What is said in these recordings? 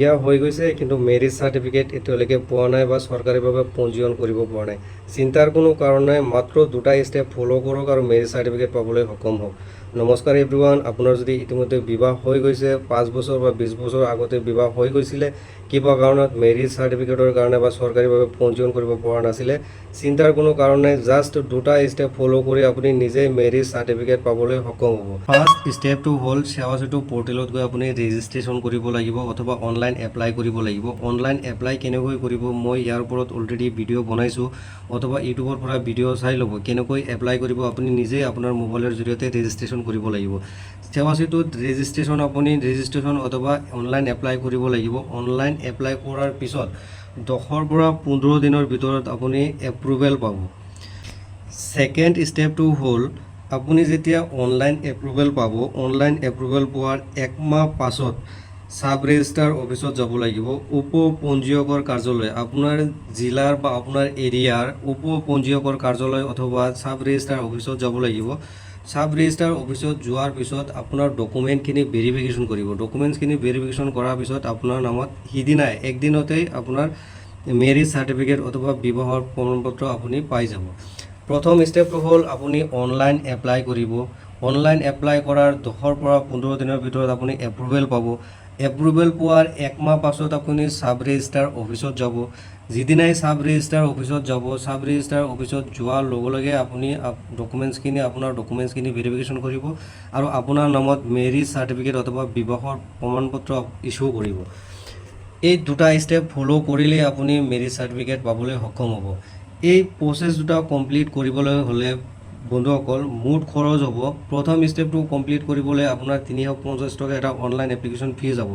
বিয়া হৈ গৈছে কিন্তু মেৰিজ চাৰ্টিফিকেট এতিয়ালৈকে পোৱা নাই বা চৰকাৰীভাৱে পঞ্জীয়ন কৰিব পৰা নাই। চিন্তাৰ কোনো কাৰণ নাই, মাত্ৰ দুটা ষ্টেপ ফ'ল' কৰক আৰু মেৰিজ চাৰ্টিফিকেট পাবলৈ সক্ষম হওক। নমস্কাৰ এভৰিৱান, আপোনাৰ যদি ইতিমধ্যে বিবাহ হৈ গৈছে, 5 বছৰ বা 20 বছৰ আগতে বিবাহ হৈ গৈছিলে, কিবা কাৰণত মেৰিজ চাৰ্টিফিকেটৰ কাৰণে বা চৰকাৰীভাৱে পঞ্জীয়ন কৰিব পৰা নাছিলে, চিন্তাৰ কোনো কাৰণ নাই। জাষ্ট দুটা ষ্টেপ ফ'ল' কৰি আপুনি নিজেই মেৰিজ চাৰ্টিফিকেট পাবলৈ সক্ষম হ'ব। ফাৰ্ষ্ট ষ্টেপটো হ'ল সেৱা সেতু পৰ্টেলত গৈ আপুনি ৰেজিষ্ট্ৰেশ্যন কৰিব লাগিব অথবা অনলাইন এপ্লাই কৰিব লাগিব। অনলাইন এপ্লাই কেনেকৈ কৰিব, মই ইয়াৰ ওপৰত অলৰেডি ভিডিঅ' বনাইছোঁ, অথবা ইউটিউবৰ পৰা ভিডিঅ' চাই ল'ব কেনেকৈ এপ্লাই কৰিব। আপুনি নিজেই আপোনাৰ মোবাইলৰ জৰিয়তে ৰেজিষ্ট্ৰেশ্যন কৰিব লাগিব। সেৱা সেতুত ৰেজিষ্ট্ৰেশ্যন অথবা অনলাইন এপ্লাই কৰিব লাগিব। অনলাইন এপ্লাই কৰাৰ পিছত 10 পৰা 15 দিনৰ ভিতৰত আপুনি এপ্ৰুভেল পাব। ছেকেণ্ড ষ্টেপটো হ'ল আপুনি যেতিয়া অনলাইন এপ্ৰুভেল পাব, অনলাইন এপ্ৰুভেল পোৱাৰ 1 মাহ পাছত সাব ৰেজিষ্ট্ৰাৰ অফিচত যাব লাগিব। উপ পঞ্জীয়কৰ কাৰ্যালয়, আপোনাৰ জিলাৰ বা আপোনাৰ এৰিয়াৰ উপ পঞ্জীয়কৰ কাৰ্যালয় অথবা সাব ৰেজিষ্ট্ৰাৰ অফিচত যাব লাগিব। সাব ৰেজিষ্ট্ৰাৰ অফিচত যোৱাৰ পিছত আপোনাৰ ডকুমেণ্টখিনি ভেৰিফিকেশ্যন কৰিব। ডকুমেণ্টছখিনি ভেৰিফিকেশ্যন কৰাৰ পিছত আপোনাৰ নামত সিদিনাই একদিনতেই আপোনাৰ মেৰিজ চাৰ্টিফিকেট অথবা বিবাহৰ প্ৰমাণপত্ৰ আপুনি পাই যাব। প্ৰথম ষ্টেপটো হ'ল আপুনি অনলাইন এপ্লাই কৰিব। অনলাইন এপ্লাই কৰাৰ 10 পৰা 15 দিনৰ ভিতৰত আপুনি এপ্ৰুভেল পাব। এপ্ৰুভেল পোৱাৰ 1 মাহ পাছত আপুনি সাব ৰেজিষ্ট্ৰাৰ অফিচত যাব। যিদিনাই সাব ৰেজিষ্ট্ৰাৰ অফিচত যাব, সাব ৰেজিষ্ট্ৰাৰ অফিচত যোৱাৰ লগে লগে আপুনি আপোনাৰ ডকুমেণ্টছখিনি ভেৰিফিকেশ্যন কৰিব আৰু আপোনাৰ নামত মেৰিজ চাৰ্টিফিকেট অথবা বিবাহৰ প্ৰমাণপত্ৰ ইছ্যু কৰিব। এই দুটা ষ্টেপ ফ'ল' কৰিলেই আপুনি মেৰিজ চাৰ্টিফিকেট পাবলৈ সক্ষম হ'ব। এই প্ৰচেছ দুটা কমপ্লিট কৰিবলৈ হ'লে বন্ধুসকল মুঠ খৰচ হ'ব, প্ৰথম ষ্টেপটো কমপ্লিট কৰিবলৈ আপোনাৰ 350 টকা এটা অনলাইন এপ্লিকেশ্যন ফিজ যাব,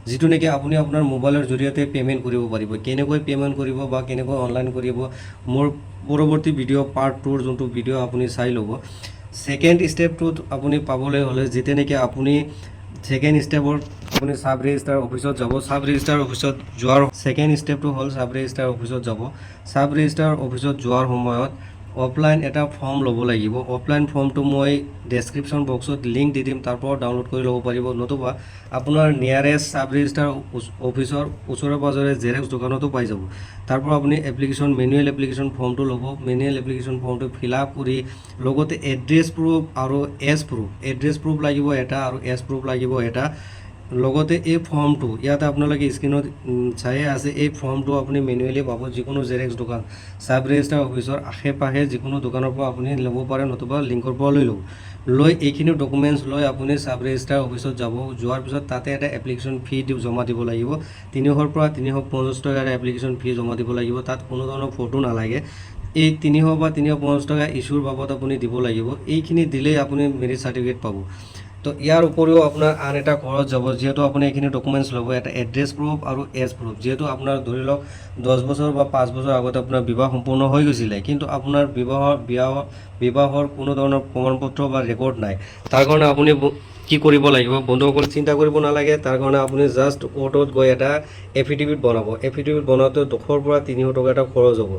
যিটো নেকি আপুনি আপোনাৰ মোবাইলৰ জৰিয়তে পে'মেণ্ট কৰিব পাৰিব। কেনেকৈ পে'মেণ্ট কৰিব বা কেনেকৈ অনলাইন কৰিব, মোৰ পৰৱৰ্তী ভিডিঅ' পাৰ্ট 2ৰ যোনটো ভিডিঅ' আপুনি চাই ল'ব। ছেকেণ্ড ষ্টেপটোত আপুনি পাবলৈ হ'লে যেতিয়া নেকি আপুনি ছেকেণ্ড ষ্টেপত আপুনি সাব ৰেজিষ্ট্ৰাৰ অফিচত যাব। সাব ৰেজিষ্ট্ৰাৰ অফিচত যোৱাৰ ছেকেণ্ড ষ্টেপটো হ'ল সাব ৰেজিষ্ট্ৰাৰ অফিচত যাব। সাব ৰেজিষ্ট্ৰাৰ অফিচত যোৱাৰ সময়ত অফলাইন এটা ফৰ্ম ল'ব লাগিব। অফলাইন ফৰ্মটো মই ডেছক্ৰিপশ্যন বক্সত লিংক দি দিম, তাৰ পৰা ডাউনলোড কৰি ল'ব পাৰিব, নতুবা আপোনাৰ নিয়াৰেষ্ট সাব ৰেজিষ্ট্ৰাৰ অফিচৰ ওচৰে পাঁজৰে জেৰক্স দোকানতো পাই যাব। তাৰ পৰা আপুনি মেনুৱেল এপ্লিকেশ্যন ফৰ্মটো ল'ব। মেনুৱেল এপ্লিকেশ্যন ফৰ্মটো ফিল আপ কৰি লগতে এড্ৰেছ প্ৰুফ আৰু এজ প্ৰুফ, এড্ৰেছ প্ৰুফ লাগিব এটা আৰু এজ প্ৰুফ লাগিব এটা। লগতে এই ফৰ্মটো ইয়াতে আপোনালোকে স্ক্ৰীনত চাই আছে, এই ফৰ্মটো আপুনি মেনুৱেলি পাব যিকোনো জেৰক্স দোকান, সাব ৰেজিষ্ট্ৰাৰ অফিচৰ আশে পাশে যিকোনো দোকানৰ পৰা আপুনি ল'ব পাৰে, নতুবা লিংকৰ পৰা লৈ এইখিনি ডকুমেণ্টছ লৈ আপুনি সাব ৰেজিষ্ট্ৰাৰ অফিচত যাব। যোৱাৰ পিছত তাতে এটা এপ্লিকেশ্যন ফি জমা দিব লাগিব। 300 পৰা 350 টকা এটা এপ্লিকেশ্যন ফি জমা দিব লাগিব। তাত কোনো ধৰণৰ ফটো নালাগে। এই 300 বা 350 টকা ইছ্যুৰ বাবদ আপুনি দিব লাগিব। এইখিনি দিলেই আপুনি মেৰিজ চাৰ্টিফিকেট পাব। তো ইয়াৰ উপৰিও আপোনাৰ আন এটা খৰচ যাব, যিহেতু আপুনি এইখিনি ডকুমেণ্টছ ল'ব, এটা এড্ৰেছ প্ৰুফ আৰু এজ প্ৰুফ। যিহেতু আপোনাৰ ধৰি লওক 10 বছৰ বা 5 বছৰ আগতে আপোনাৰ বিবাহ সম্পূৰ্ণ হৈ গৈছিলে, কিন্তু আপোনাৰ বিবাহৰ কোনো ধৰণৰ প্ৰমাণপত্ৰ বা ৰেকৰ্ড নাই। তাৰ কাৰণে আপুনি কি কৰিব লাগিব বন্ধুসকল, চিন্তা কৰিব নালাগে। তাৰ কাৰণে আপুনি জাষ্ট কোৰ্টত গৈ এটা এফিডেভিট বনাব। এফিডেভিট বনাওঁতে 200 পৰা 300 টকা এটা খৰচ হ'ব।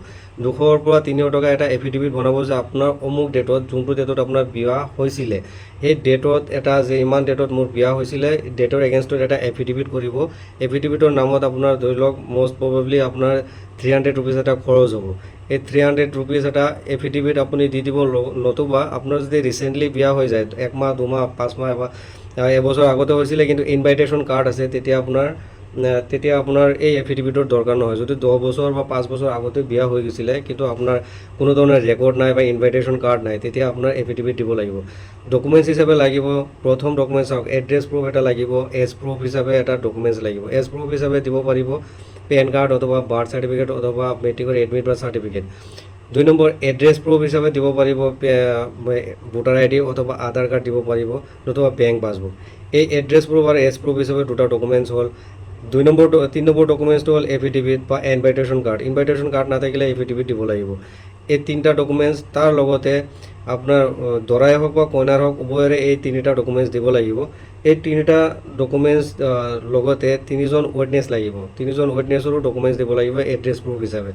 200 পৰা 300 টকা এটা এফিডেভিট বনাব যে আপোনাৰ অমুক ডেটত, যোনটো ডেটত আপোনাৰ বিবাহ হৈছিলে, সেই ডেটত এটা যে ইমান ডেটত মোৰ বিয়া হৈছিলে, ডেটৰ এগেইনষ্টত এটা এফিডেভিট কৰিব। এফিডেভিটৰ নামত আপোনাৰ ধৰি লওক মষ্ট প্ৰবেবলি আপোনাৰ 300 ৰুপিজ এটা খৰচ হ'ব। এই 300 ৰুপিজ এটা এফিডেভিট আপুনি দি দিব। নতুবা আপোনাৰ যদি ৰিচেণ্টলি বিয়া হৈ যায়, 1 মাহ 2 মাহ 5 মাহ বা এবছৰ আগতে হৈছিলে কিন্তু ইনভাইটেশ্যন কাৰ্ড আছে, তেতিয়া আপোনাৰ এই এফিডেভিটৰ দৰকাৰ নহয়। যদি 10 বছৰ বা 5 বছৰ আগতে বিয়া হৈ গৈছিলে কিন্তু আপোনাৰ কোনো ধৰণৰ ৰেকৰ্ড নাই বা ইনভাইটেশ্যন কাৰ্ড নাই, তেতিয়া আপোনাৰ এফিডেভিট দিব লাগিব। ডকুমেণ্টছ হিচাপে লাগিব, প্ৰথম ডকুমেণ্টছ চাওক, এড্ৰেছ প্ৰুফ এটা লাগিব, এজ প্ৰুফ হিচাপে এটা ডকুমেণ্টছ লাগিব। এজ প্ৰুফ হিচাপে দিব পাৰিব পেন কাৰ্ড অথবা বাৰ্থ চাৰ্টিফিকেট অথবা মেট্ৰিকৰ এডমিট বা চাৰ্টিফিকেট। 2 নম্বৰ এড্ৰেছ প্ৰুফ হিচাপে দিব পাৰিব ভোটাৰ ID অথবা আধাৰ কাৰ্ড দিব পাৰিব, নতুবা বেংক পাছবুক। এই এড্ৰেছ প্ৰুফ আৰু এজ প্ৰুফ হিচাপে দুটা ডকুমেণ্টছ হ'ল। 3 নম্বৰ ডকুমেণ্টছটো হ'ল এফিডেভিট বা ইনভাইটেশ্যন কাৰ্ড। ইনভাইটেশ্যন কাৰ্ড নাথাকিলে এফিডেভিট দিব লাগিব। এই 3টা ডকুমেণ্টছ, তাৰ লগতে আপোনাৰ দৰাই হওক বা কইনাৰ হওক উভয়ৰে এই তিনিটা ডকুমেণ্টছ দিব লাগিব। এই তিনিটা ডকুমেণ্টছ লগতে তিনিজন উইটনেছ লাগিব। তিনিজন উইটনেছৰো ডকুমেণ্টছ দিব লাগিব এড্ৰেছ প্ৰুফ হিচাপে।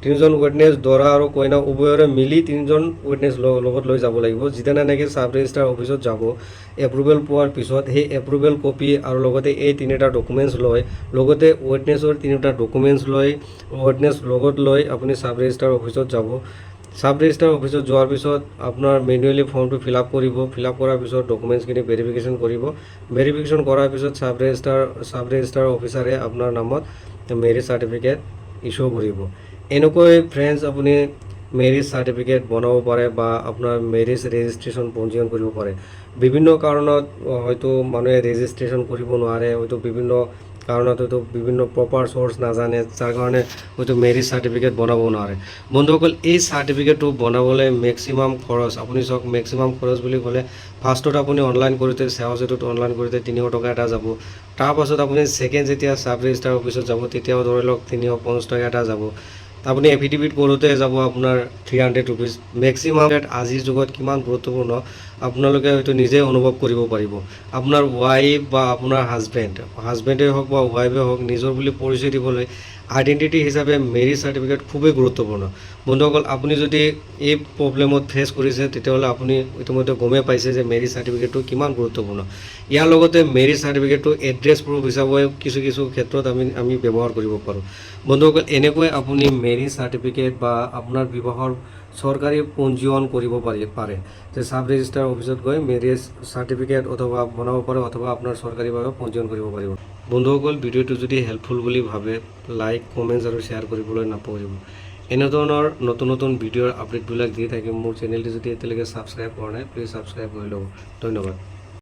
তিনিজন উইটনেছ দৰা আৰু কইনা উভয়ৰে মিলি তিনিজন উইটনেছ লগত লৈ যাব লাগিব। যিদিনা নেকি চাব ৰেজিষ্টাৰ অফিচত যাব এপ্ৰুভেল পোৱাৰ পিছত সেই এপ্ৰুভেল কপি আৰু লগতে এই তিনিটা ডকুমেণ্টছ লৈ লগতে উইটনেছৰ তিনিটা ডকুমেণ্টছ লৈ উইটনেছ লগত লৈ আপুনি চাব ৰেজিষ্টাৰ অফিচত যাব। চাব ৰেজিষ্টাৰ অফিচত যোৱাৰ পিছত আপোনাৰ মেনুৱেলি ফৰ্মটো ফিল আপ কৰিব। ফিল আপ কৰাৰ পিছত ডকুমেণ্টছখিনি ভেৰিফিকেশ্যন কৰিব। ভেৰিফিকেশ্যন কৰাৰ পিছত চাব ৰেজিষ্টাৰ অফিচাৰে আপোনাৰ নামত মেৰিজ চাৰ্টিফিকেট ইছ্যু কৰিব। এনেকৈ ফ্ৰেণ্ডছ আপুনি মেৰিজ চাৰ্টিফিকেট বনাব পাৰে বা আপোনাৰ মেৰিজ ৰেজিষ্ট্ৰেশ্যন পঞ্জীয়ন কৰিব পাৰে। বিভিন্ন কাৰণত হয়তো মানুহে ৰেজিষ্ট্ৰেশ্যন কৰিব নোৱাৰে, হয়তো বিভিন্ন কাৰণত হয়তো বিভিন্ন প্ৰপাৰ চ'ৰ্চ নাজানে, যাৰ কাৰণে হয়তো মেৰিজ চাৰ্টিফিকেট বনাব নোৱাৰে। বন্ধুসকল, এই চাৰ্টিফিকেটটো বনাবলৈ মেক্সিমাম খৰচ, আপুনি চাওক মেক্সিমাম খৰচ বুলি ক'লে ফাৰ্ষ্টত আপুনি অনলাইন কৰোঁতে সেৱা সেতুত অনলাইন কৰোঁতে 300 টকা এটা যাব। তাৰপাছত আপুনি ছেকেণ্ড যেতিয়া চাব ৰেজিষ্টাৰ অফিচত যাব তেতিয়াও ধৰি লওক 350 টকা এটা যাব। আপুনি এফিডেভিট কৰোঁতে যাব আপোনাৰ 300 ৰুপিজ। মেক্সিমাম আজিৰ যুগত কিমান গুৰুত্বপূৰ্ণ আপোনালোকে হয়তো নিজে অনুভৱ কৰিব পাৰিব। আপোনাৰ ৱাইফ বা আপোনাৰ হাজবেণ্ডেই হওক বা ৱাইফে হওক নিজৰ বুলি পৰিচয় দিবলৈ আইডেণ্টিটি হিচাপে মেৰিজ চাৰ্টিফিকেট খুবেই গুৰুত্বপূৰ্ণ। বন্ধুসকল, আপুনি যদি এই প্ৰব্লেমত ফেচ কৰিছে তেতিয়াহ'লে আপুনি ইতিমধ্যে গমেই পাইছে যে মেৰিজ চাৰ্টিফিকেটটো কিমান গুৰুত্বপূৰ্ণ। ইয়াৰ লগতে মেৰিজ চাৰ্টিফিকেটটো এড্ৰেছ প্ৰুফ হিচাপে কিছু ক্ষেত্ৰত আমি ব্যৱহাৰ কৰিব পাৰোঁ। বন্ধুসকল, এনেকৈ আপুনি মেৰিজ চাৰ্টিফিকেট বা আপোনাৰ বিবাহৰ চৰকাৰী পঞ্জীয়ন কৰিব পাৰে। যে চাব ৰেজিষ্টাৰ অফিচত গৈ মেৰিজ চাৰ্টিফিকেট অথবা বনাব পাৰে অথবা আপোনাৰ চৰকাৰীভাৱে পঞ্জীয়ন কৰিব পাৰিব। বন্ধুসকল, ভিডিঅ'টো যদি হেল্পফুল বুলি ভাবে লাইক, কমেণ্টছ আৰু শ্বেয়াৰ কৰিবলৈ নাপাহৰিব। এনেধৰণৰ নতুন ভিডিঅ'ৰ আপডেটবিলাক দি থাকিম। মোৰ চেনেলটো যদি এতিয়ালৈকে ছাবস্ক্ৰাইব কৰা নাই প্লিজ ছাবস্ক্ৰাইব কৰি ল'ব। ধন্যবাদ।